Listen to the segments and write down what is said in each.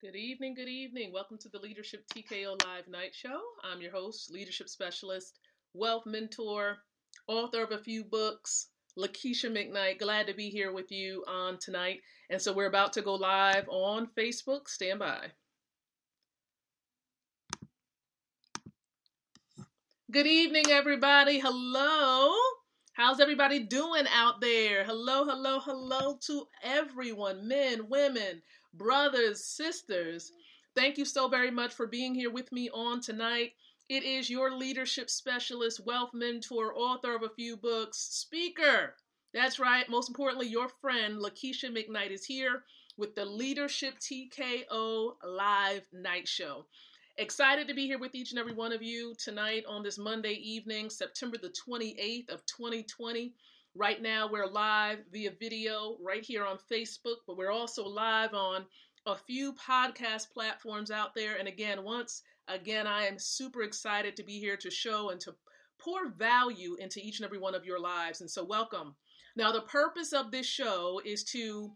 Good evening, good evening. Welcome to the Leadership TKO Live Night Show. I'm your host, leadership specialist, wealth mentor, author of a few books, Lakeisha McKnight. Glad to be here with you on tonight. And so we're about to go live on Facebook. Stand by. Good evening, everybody. Hello. How's everybody doing out there? Hello, hello, hello to everyone, men, women, brothers, sisters. Thank you so very much for being here with me on tonight. It is your leadership specialist, wealth mentor, author of a few books, speaker. That's right. Most importantly, your friend, Lakeisha McKnight, is here with the Leadership TKO Live Night Show. Excited to be here with each and every one of you tonight on this Monday evening, September the 28th of 2020. Right now, we're live via video right here on Facebook, but we're also live on a few podcast platforms out there. And once again, I am super excited to be here to show and to pour value into each and every one of your lives. And so welcome. Now, the purpose of this show is to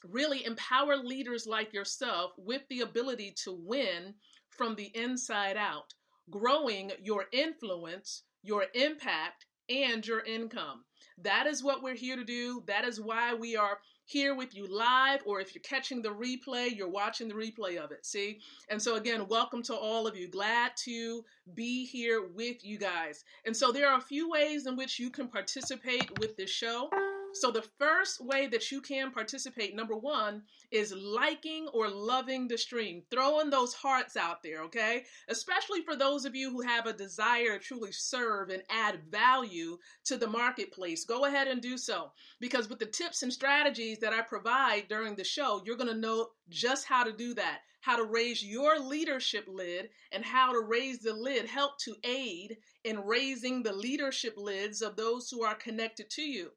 really empower leaders like yourself with the ability to win from the inside out, growing your influence, your impact, and your income. That is what we're here to do. That is why we are here with you live, or if you're catching the replay, you're watching the replay of it, see? And so again, welcome to all of you. Glad to be here with you guys. And so there are a few ways in which you can participate with this show. So the first way that you can participate, number one, is liking or loving the stream, throwing those hearts out there, okay? Especially for those of you who have a desire to truly serve and add value to the marketplace. Go ahead and do so, because with the tips and strategies that I provide during the show, you're going to know just how to do that, how to raise your leadership lid, and how to raise the lid, help to aid in raising the leadership lids of those who are connected to you,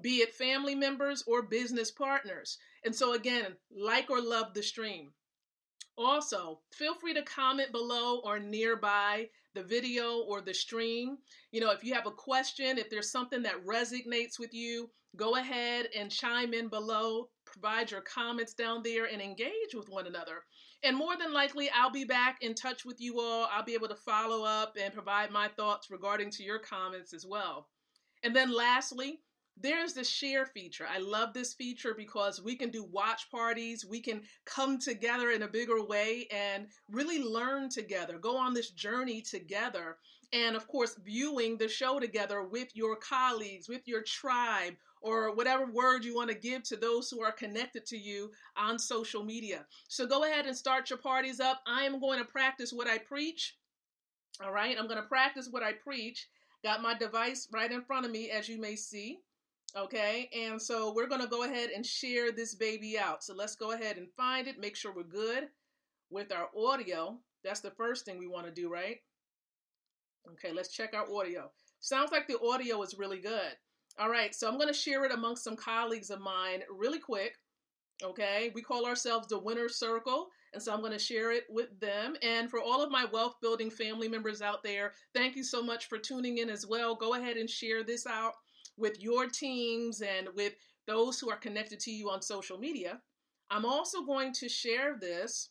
be it family members or business partners. And so again, like or love the stream. Also, feel free to comment below or nearby the video or the stream. If you have a question, if there's something that resonates with you, go ahead and chime in below, provide your comments down there, and engage with one another. And more than likely, I'll be back in touch with you all. I'll be able to follow up and provide my thoughts regarding to your comments as well. And then lastly, there's the share feature. I love this feature because we can do watch parties. We can come together in a bigger way and really learn together, go on this journey together. And of course, viewing the show together with your colleagues, with your tribe, or whatever word you want to give to those who are connected to you on social media. So go ahead and start your parties up. I am going to practice what I preach. All right, I'm going to practice what I preach. Got my device right in front of me, as you may see. Okay, and so we're going to go ahead and share this baby out. So let's go ahead and find it, make sure we're good with our audio. That's the first thing we want to do, right? Okay, let's check our audio. Sounds like the audio is really good. All right, so I'm going to share it amongst some colleagues of mine really quick. Okay, we call ourselves the Winner's Circle, and so I'm going to share it with them. And for all of my wealth building family members out there, thank you so much for tuning in as well. Go ahead and share this out with your teams and with those who are connected to you on social media. I'm also going to share this,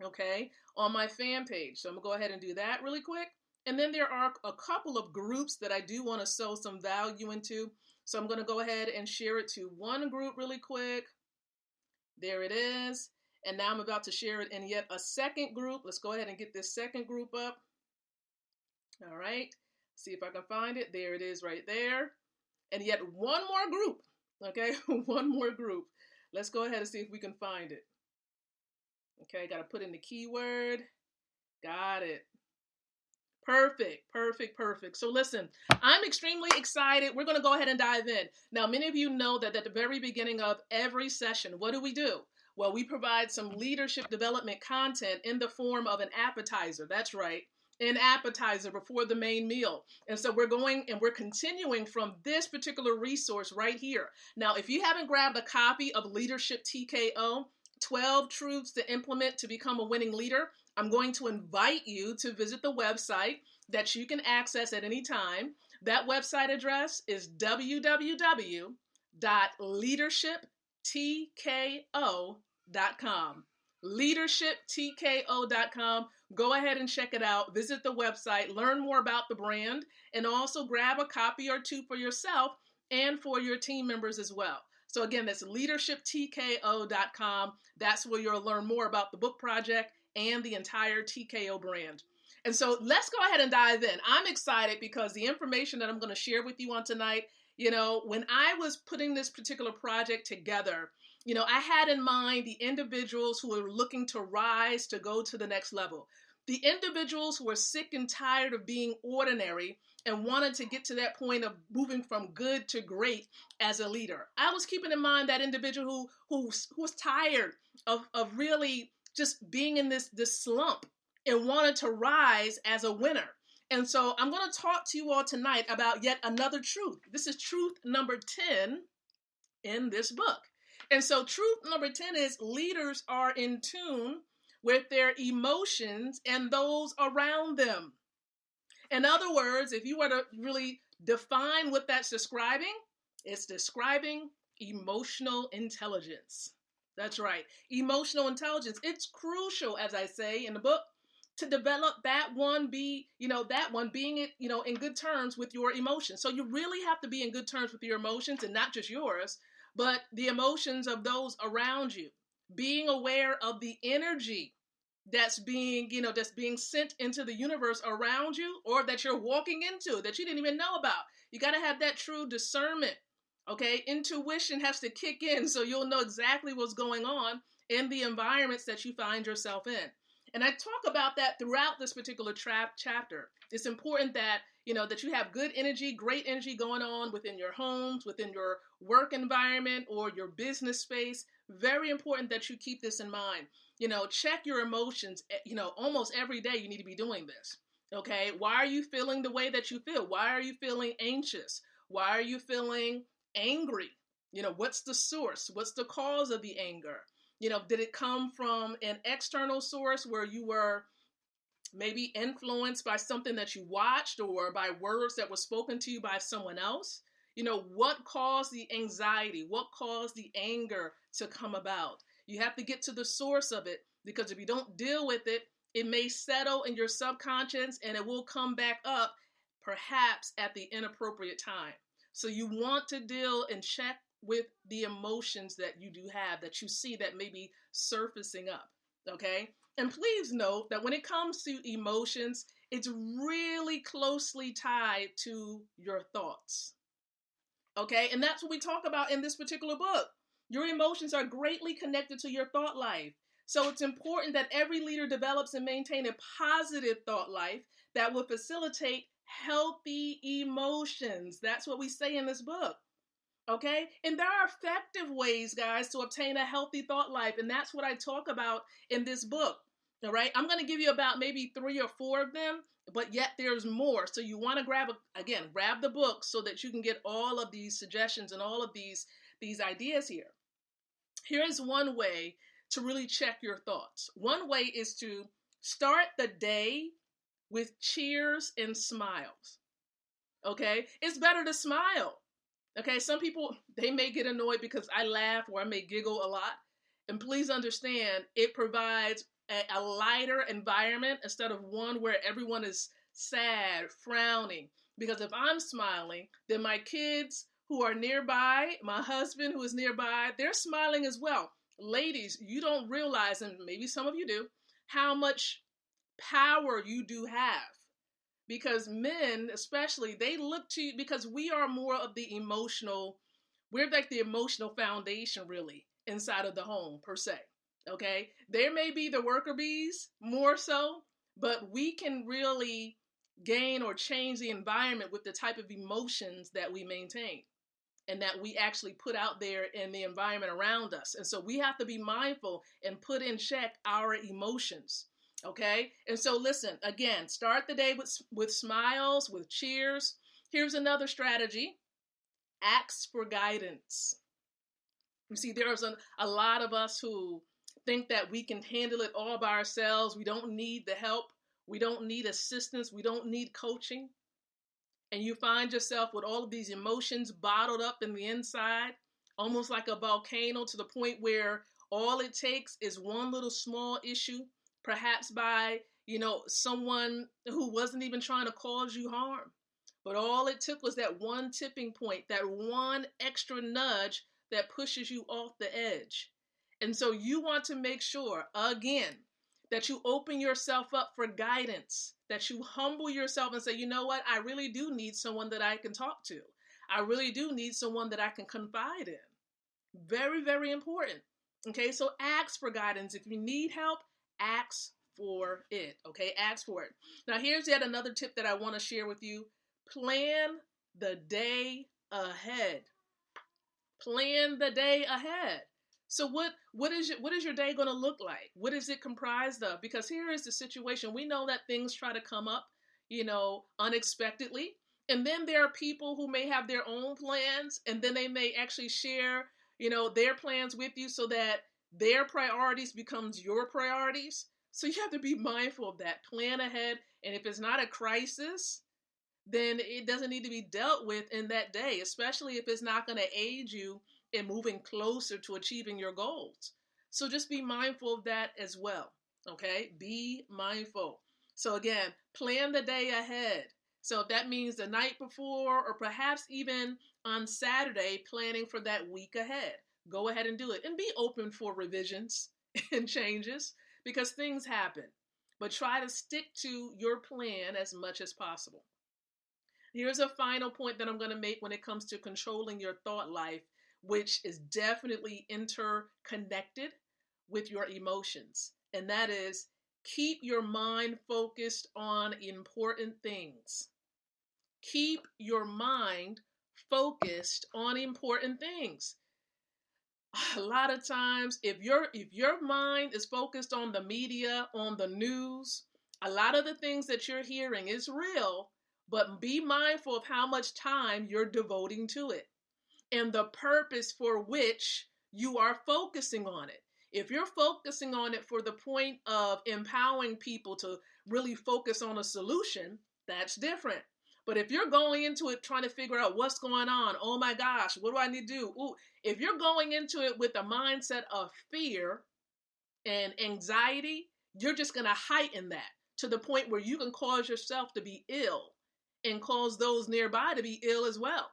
okay, on my fan page. So I'm going to go ahead and do that really quick. And then there are a couple of groups that I do want to sow some value into. So I'm going to go ahead and share it to one group really quick. There it is. And now I'm about to share it in yet a second group. Let's go ahead and get this second group up. All right. See if I can find it. There it is right there. And yet one more group. Okay, one more group. Let's go ahead and see if we can find it. Okay, got to put in the keyword. Got it. Perfect, perfect, perfect. So listen, I'm extremely excited. We're going to go ahead and dive in. Now, many of you know that at the very beginning of every session, what do? Well, we provide some leadership development content in the form of an appetizer. That's right. An appetizer before the main meal. And so we're continuing from this particular resource right here. Now, if you haven't grabbed a copy of Leadership TKO, 12 Truths to Implement to Become a Winning Leader, I'm going to invite you to visit the website that you can access at any time. That website address is www.leadershiptko.com. leadershiptko.com. Go ahead and check it out. Visit the website, learn more about the brand, and also grab a copy or two for yourself and for your team members as well. So again, that's leadershiptko.com. That's where you'll learn more about the book project and the entire TKO brand. And so let's go ahead and dive in. I'm excited because the information that I'm going to share with you on tonight, when I was putting this particular project together, I had in mind the individuals who are looking to rise to go to the next level. The individuals who are sick and tired of being ordinary and wanted to get to that point of moving from good to great as a leader. I was keeping in mind that individual who was tired of really just being in this slump and wanted to rise as a winner. And so I'm going to talk to you all tonight about yet another truth. This is truth number 10 in this book. And so truth number 10 is leaders are in tune with their emotions and those around them. In other words, if you were to really define what that's describing, it's describing emotional intelligence. That's right. Emotional intelligence. It's crucial, as I say in the book, to develop that one being in good terms with your emotions. So you really have to be in good terms with your emotions, and not just yours, but the emotions of those around you. Being aware of the energy that's being sent into the universe around you, or that you're walking into that you didn't even know about. You got to have that true discernment. Okay. Intuition has to kick in so you'll know exactly what's going on in the environments that you find yourself in. And I talk about that throughout this particular chapter. It's important that, that you have good energy, great energy going on within your homes, within your work environment or your business space. Very important that you keep this in mind. Check your emotions, almost every day you need to be doing this. Okay. Why are you feeling the way that you feel? Why are you feeling anxious? Why are you feeling angry? What's the source? What's the cause of the anger? Did it come from an external source where you were maybe influenced by something that you watched or by words that were spoken to you by someone else? What caused the anxiety? What caused the anger to come about? You have to get to the source of it, because if you don't deal with it, it may settle in your subconscious and it will come back up perhaps at the inappropriate time. So you want to deal and check with the emotions that you do have, that you see that may be surfacing up, okay? And please note that when it comes to emotions, it's really closely tied to your thoughts, okay? And that's what we talk about in this particular book. Your emotions are greatly connected to your thought life. So it's important that every leader develops and maintain a positive thought life that will facilitate healthy emotions. That's what we say in this book. Okay. And there are effective ways, guys, to obtain a healthy thought life. And that's what I talk about in this book. All right. I'm going to give you about maybe 3 or 4 of them, but yet there's more. So you want to grab the book so that you can get all of these suggestions and all of these ideas here. Here is one way to really check your thoughts. One way is to start the day with cheers and smiles. Okay. It's better to smile. Okay, some people, they may get annoyed because I laugh or I may giggle a lot. And please understand, it provides a lighter environment instead of one where everyone is sad, frowning. Because if I'm smiling, then my kids who are nearby, my husband who is nearby, they're smiling as well. Ladies, you don't realize, and maybe some of you do, how much power you do have. Because men, especially, they look to you because we are more of the emotional, we're like the emotional foundation, really, inside of the home, per se. Okay? There may be the worker bees more so, but we can really gain or change the environment with the type of emotions that we maintain and that we actually put out there in the environment around us. And so we have to be mindful and put in check our emotions. Okay. And so listen, again, start the day with smiles, with cheers. Here's another strategy. Ask for guidance. You see, there's a lot of us who think that we can handle it all by ourselves. We don't need the help. We don't need assistance. We don't need coaching. And you find yourself with all of these emotions bottled up in the inside, almost like a volcano, to the point where All it takes is one little small issue, perhaps by, someone who wasn't even trying to cause you harm. But all it took was that one tipping point, that one extra nudge that pushes you off the edge. And so you want to make sure, again, that you open yourself up for guidance, that you humble yourself and say, you know what, I really do need someone that I can talk to. I really do need someone that I can confide in. Very, very important. Okay, so ask for guidance. If you need help, ask for it. Okay, ask for it. Now, here's yet another tip that I want to share with you. Plan the day ahead. Plan the day ahead. So what is your day going to look like? What is it comprised of? Because here is the situation. We know that things try to come up, unexpectedly. And then there are people who may have their own plans, and then they may actually share, their plans with you so that their priorities becomes your priorities. So you have to be mindful of that. Plan ahead. And if it's not a crisis, then it doesn't need to be dealt with in that day, especially if it's not going to aid you in moving closer to achieving your goals. So just be mindful of that as well. Okay? Be mindful. So again, plan the day ahead. So if that means the night before, or perhaps even on Saturday, planning for that week ahead, go ahead and do it. And be open for revisions and changes, because things happen. But try to stick to your plan as much as possible. Here's a final point that I'm going to make when it comes to controlling your thought life, which is definitely interconnected with your emotions. And that is, keep your mind focused on important things. Keep your mind focused on important things. A lot of times, if your mind is focused on the media, on the news, a lot of the things that you're hearing is real, but be mindful of how much time you're devoting to it and the purpose for which you are focusing on it. If you're focusing on it for the point of empowering people to really focus on a solution, that's different. But if you're going into it trying to figure out what's going on, oh my gosh, what do I need to do? Ooh, if you're going into it with a mindset of fear and anxiety, you're just going to heighten that to the point where you can cause yourself to be ill and cause those nearby to be ill as well.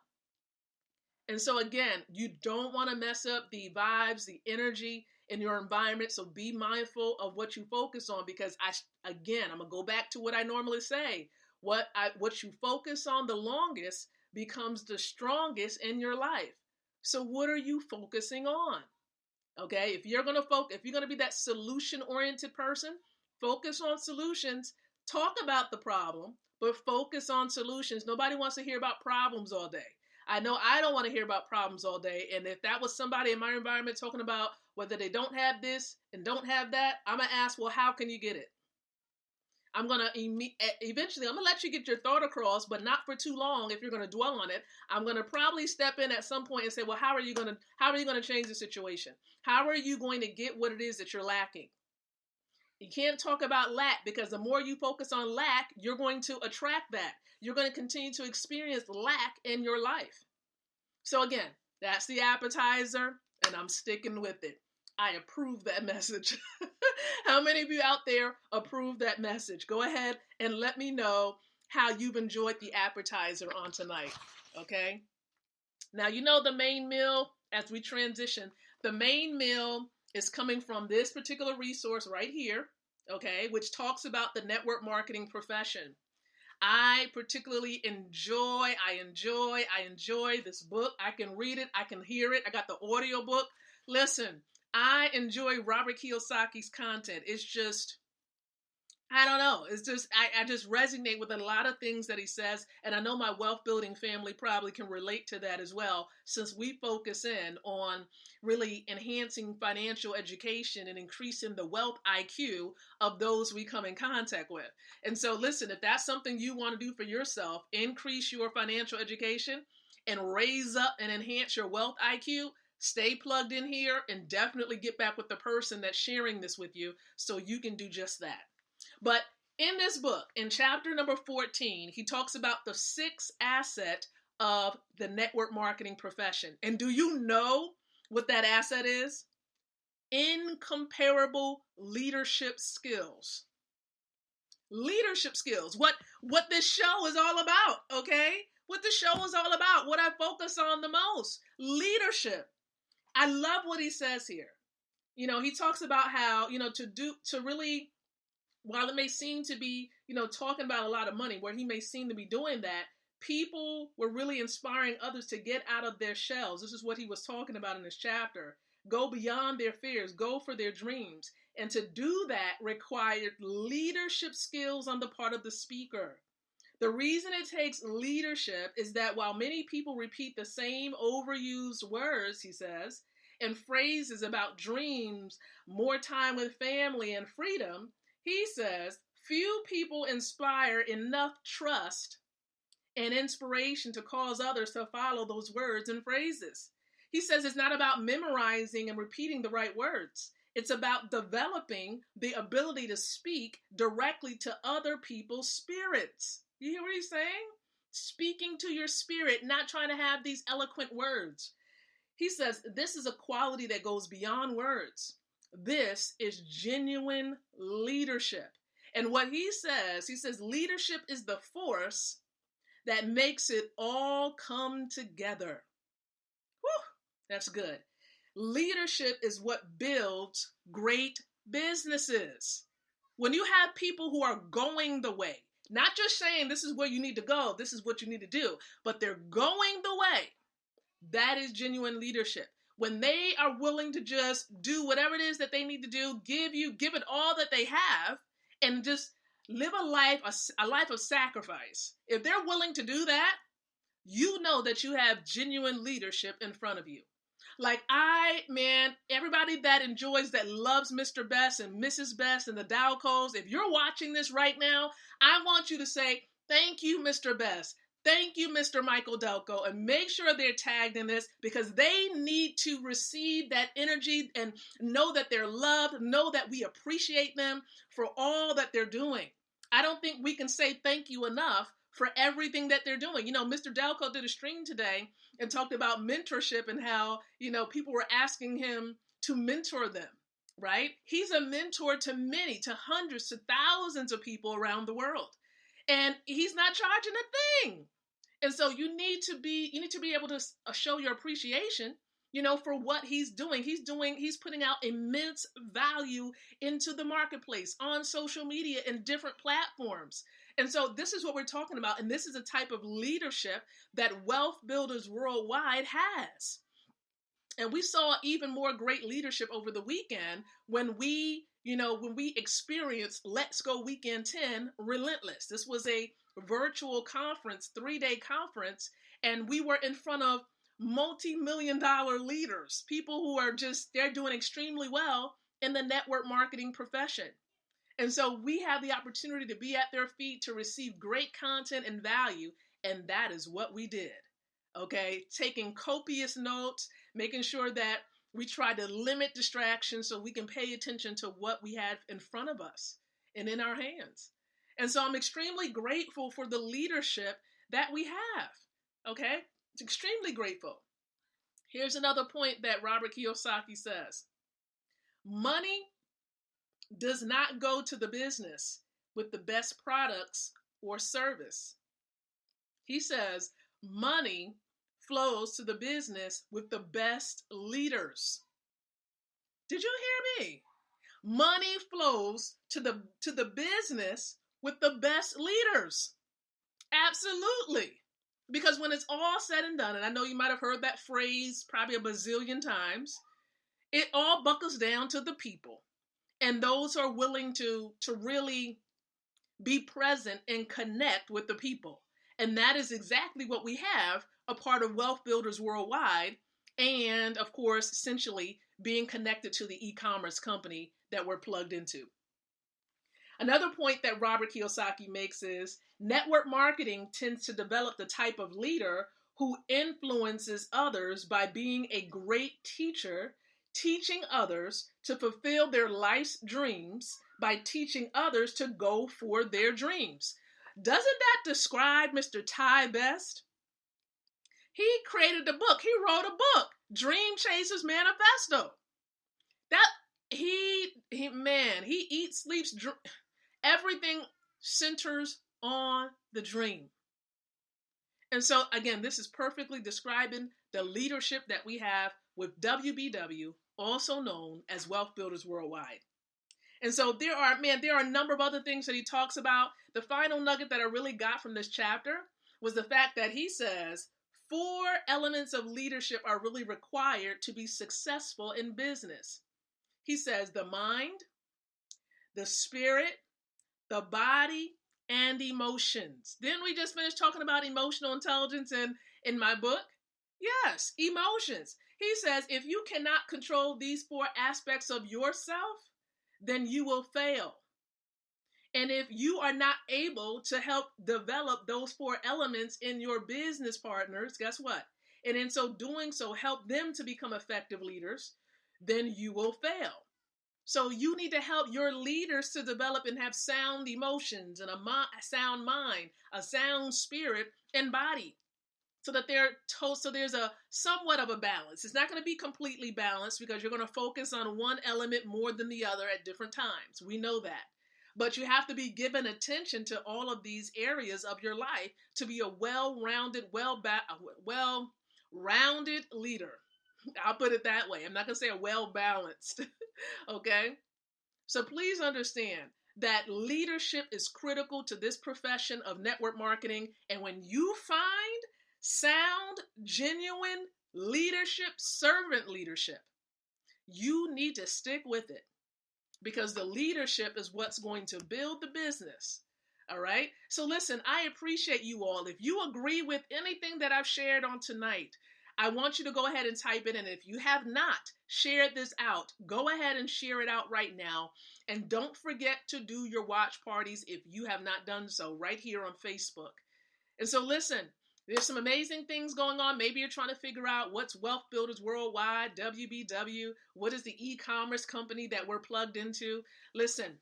And so again, you don't want to mess up the vibes, the energy in your environment. So be mindful of what you focus on, because I'm going to go back to what I normally say. What you focus on the longest becomes the strongest in your life. So what are you focusing on? Okay, if you're going to be that solution-oriented person, focus on solutions. Talk about the problem, but focus on solutions. Nobody wants to hear about problems all day. I know I don't want to hear about problems all day. And if that was somebody in my environment talking about whether they don't have this and don't have that, I'm going to ask, well, how can you get it? I'm going to eventually, I'm going to let you get your thought across, but not for too long. If you're going to dwell on it, I'm going to probably step in at some point and say, well, how are you going to change the situation? How are you going to get what it is that you're lacking? You can't talk about lack, because the more you focus on lack, you're going to attract that. You're going to continue to experience lack in your life. So again, that's the appetizer, and I'm sticking with it. I approve that message. How many of you out there approve that message? Go ahead and let me know how you've enjoyed the appetizer on tonight. Okay? Now, the main meal, as we transition, the main meal is coming from this particular resource right here, okay, which talks about the network marketing profession. I particularly enjoy this book. I can read it. I can hear it. I got the audio book. Listen, I enjoy Robert Kiyosaki's content. It's just, I don't know. It's just, I just resonate with a lot of things that he says. And I know my wealth building family probably can relate to that as well, since we focus in on really enhancing financial education and increasing the wealth IQ of those we come in contact with. And so listen, if that's something you want to do for yourself, increase your financial education and raise up and enhance your wealth IQ, stay plugged in here and definitely get back with the person that's sharing this with you so you can do just that. But in this book, in chapter number 14, he talks about the 6th asset of the network marketing profession. And do you know what that asset is? incomparable leadership skills. Leadership skills. What this show is all about, okay? What the show is all about, what I focus on the most. Leadership. I love what he says here. He talks about how, to really, while it may seem to be, talking about a lot of money, where he may seem to be doing that, people were really inspiring others to get out of their shells. This is what he was talking about in this chapter. Go beyond their fears, go for their dreams. And to do that required leadership skills on the part of the speaker. The reason it takes leadership is that while many people repeat the same overused words, he says, and phrases about dreams, more time with family, and freedom, he says, few people inspire enough trust and inspiration to cause others to follow those words and phrases. He says it's not about memorizing and repeating the right words. It's about developing the ability to speak directly to other people's spirits. You hear what he's saying? Speaking to your spirit, not trying to have these eloquent words. He says this is a quality that goes beyond words. This is genuine leadership. And what he says leadership is the force that makes it all come together. Whew, that's good. Leadership is what builds great businesses. When you have people who are going the way, not just saying this is where you need to go, this is what you need to do, but they're going the way, that is genuine leadership. When they are willing to just do whatever it is that they need to do, give it all that they have, and just live a life of sacrifice. If they're willing to do that, you know that you have genuine leadership in front of you. Like everybody that enjoys, that loves Mr. Best and Mrs. Best and the Dowcos, if you're watching this right now, I want you to say, thank you, Mr. Best. Thank you, Mr. Michael Delco, and make sure they're tagged in this because they need to receive that energy and know that they're loved, know that we appreciate them for all that they're doing. I don't think we can say thank you enough for everything that they're doing. Mr. Delco did a stream today and talked about mentorship and how, people were asking him to mentor them, right? He's a mentor to many, to hundreds, to thousands of people around the world. And he's not charging a thing. And so you need to be able to show your appreciation, for what he's doing. He's putting out immense value into the marketplace on social media and different platforms. And so this is what we're talking about. And this is a type of leadership that Wealth Builders Worldwide has. And we saw even more great leadership over the weekend when we experienced Let's Go Weekend 10 Relentless. This was a virtual conference, 3-day conference, and we were in front of multi-million-dollar leaders, people who are they're doing extremely well in the network marketing profession. And so we have the opportunity to be at their feet, to receive great content and value, and that is what we did. Okay, taking copious notes, making sure that we try to limit distractions so we can pay attention to what we have in front of us and in our hands. And so I'm extremely grateful for the leadership that we have. Okay, it's extremely grateful. Here's another point that Robert Kiyosaki says. Money does not go to the business with the best products or service. He says money flows to the business with the best leaders. Did you hear me? Money flows to the business with the best leaders. Absolutely. Because when it's all said and done, and I know you might have heard that phrase probably a bazillion times, it all buckles down to the people and those who are willing to really be present and connect with the people. And that is exactly what we have, a part of Wealth Builders Worldwide, and of course, essentially being connected to the e-commerce company that we're plugged into. Another point that Robert Kiyosaki makes is network marketing tends to develop the type of leader who influences others by being a great teacher, teaching others to fulfill their life's dreams by teaching others to go for their dreams. Doesn't that describe Mr. Ty Best? He created a book. He wrote a book, Dream Chasers Manifesto. he eats, sleeps, everything centers on the dream. And so, again, this is perfectly describing the leadership that we have with WBW, also known as Wealth Builders Worldwide. And so there are a number of other things that he talks about. The final nugget that I really got from this chapter was the fact that he says 4 elements of leadership are really required to be successful in business. He says the mind, the spirit, the body, and emotions. Didn't we just finish talking about emotional intelligence in my book? Yes, emotions. He says if you cannot control these 4 aspects of yourself, then you will fail. And if you are not able to help develop those 4 elements in your business partners, guess what? And in so doing so, help them to become effective leaders, then you will fail. So you need to help your leaders to develop and have sound emotions and a sound mind, a sound spirit and body, so that there's a somewhat of a balance. It's not going to be completely balanced because you're going to focus on one element more than the other at different times. We know that. But you have to be given attention to all of these areas of your life to be a well-rounded, well-rounded leader. I'll put it that way. I'm not going to say a well-balanced. Okay? So please understand that leadership is critical to this profession of network marketing. And when you find sound, genuine leadership, servant leadership, you need to stick with it, because the leadership is what's going to build the business. All right? So listen, I appreciate you all. If you agree with anything that I've shared on tonight, I want you to go ahead and type it in. If you have not shared this out, go ahead and share it out right now. And don't forget to do your watch parties if you have not done so right here on Facebook. And so listen, there's some amazing things going on. Maybe you're trying to figure out what's Wealth Builders Worldwide, WBW, what is the e-commerce company that we're plugged into. Listen,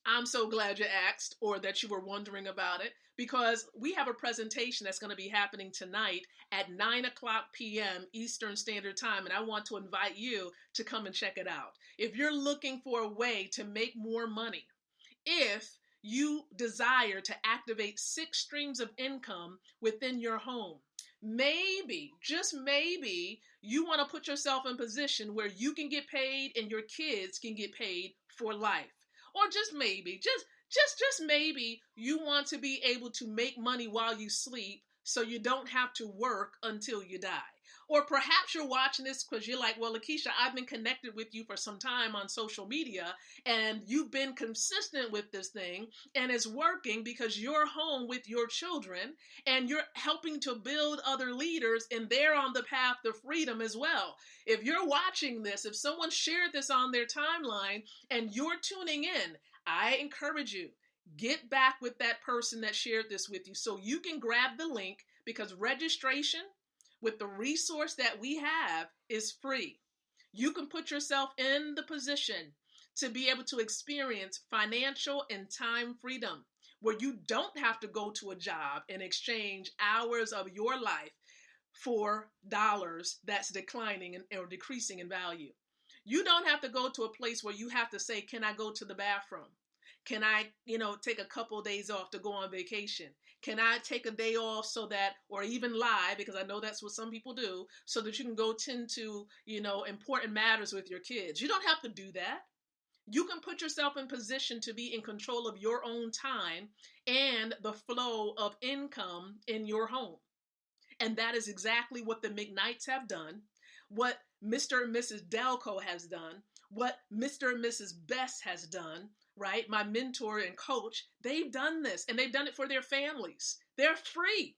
I'm so glad you asked, or that you were wondering about it, because we have a presentation that's going to be happening tonight at 9:00 p.m. Eastern Standard Time, and I want to invite you to come and check it out. If you're looking for a way to make more money, if you desire to activate 6 streams of income within your home, maybe, just maybe, you want to put yourself in a position where you can get paid and your kids can get paid for life. Or just maybe, just maybe, you want to be able to make money while you sleep so you don't have to work until you die. Or perhaps you're watching this because you're like, well, Lakeisha, I've been connected with you for some time on social media, and you've been consistent with this thing, and it's working because you're home with your children, and you're helping to build other leaders, and they're on the path to freedom as well. If you're watching this, if someone shared this on their timeline, and you're tuning in, I encourage you, get back with that person that shared this with you so you can grab the link, because registration with the resource that we have is free. You can put yourself in the position to be able to experience financial and time freedom, where you don't have to go to a job and exchange hours of your life for dollars that's declining or decreasing in value. You don't have to go to a place where you have to say, can I go to the bathroom? Can I, take a couple of days off to go on vacation? Can I take a day off so that, or even lie, because I know that's what some people do, so that you can go tend to, important matters with your kids? You don't have to do that. You can put yourself in position to be in control of your own time and the flow of income in your home. And that is exactly what the McKnights have done, what Mr. and Mrs. Delco has done, what Mr. and Mrs. Best has done, right? My mentor and coach, they've done this, and they've done it for their families. They're free.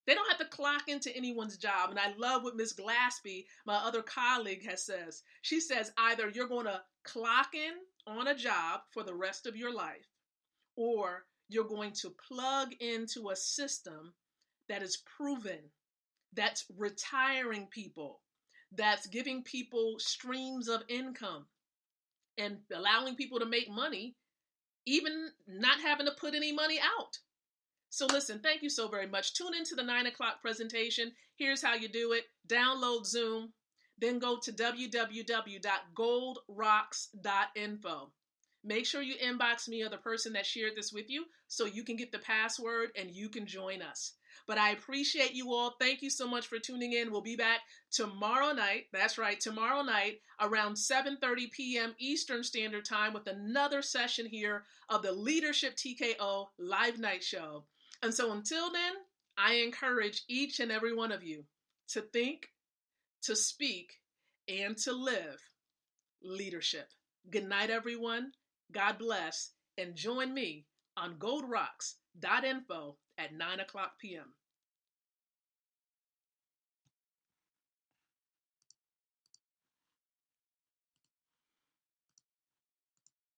They don't have to clock into anyone's job. And I love what Ms. Glaspie, my other colleague, says. She says either you're going to clock in on a job for the rest of your life, or you're going to plug into a system that is proven, that's retiring people, that's giving people streams of income and allowing people to make money, even not having to put any money out. So listen, thank you so very much. Tune into the 9:00 presentation. Here's how you do it. Download Zoom. then go to www.goldrocks.info. Make sure you inbox me or the person that shared this with you so you can get the password and you can join us. But I appreciate you all. Thank you so much for tuning in. We'll be back tomorrow night. That's right, tomorrow night around 7:30 p.m. Eastern Standard Time with another session here of the Leadership TKO Live Night Show. And so until then, I encourage each and every one of you to think, to speak, and to live leadership. Good night, everyone. God bless. And join me on goldrocks.info at 9 o'clock p.m.